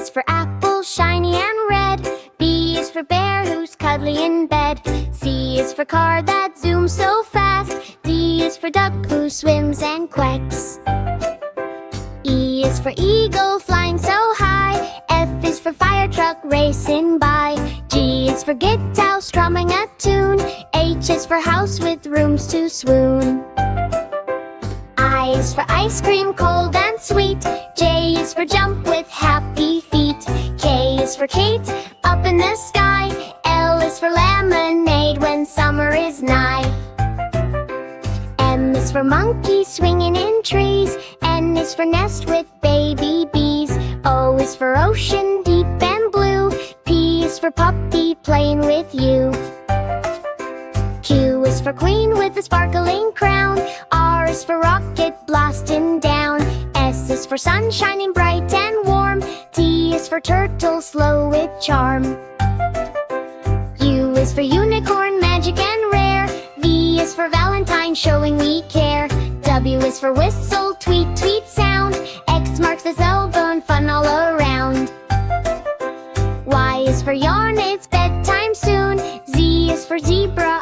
is for apple, shiny and red. B is for bear who's cuddly in bed. C is for car that zooms so fast. D is for duck who swims and quacks. E is for eagle flying so high. F is for fire truck racing by. G is for guitar strumming a tune. H is for house with rooms to swoon. I is for ice cream, cold and sweet. J is for jump with happy feet. K is for Kate, up in the sky. L is for lemonade when summer is nigh. M is for monkey swinging in trees. N is for nest with baby bees. O is for ocean, deep and blue. P is for puppy playing with you. Q is for queen with a sparkling crown. R is for rocket blasting down. S is for sun shining bright and warm. T is for turtle slow with charm. U is for unicorn, magic and rare. V is for Valentine, showing we care. W is for whistle, tweet, tweet sound. X marks the elbow and fun all around. Y is for yarn, it's bedtime soon. Z is for zebra,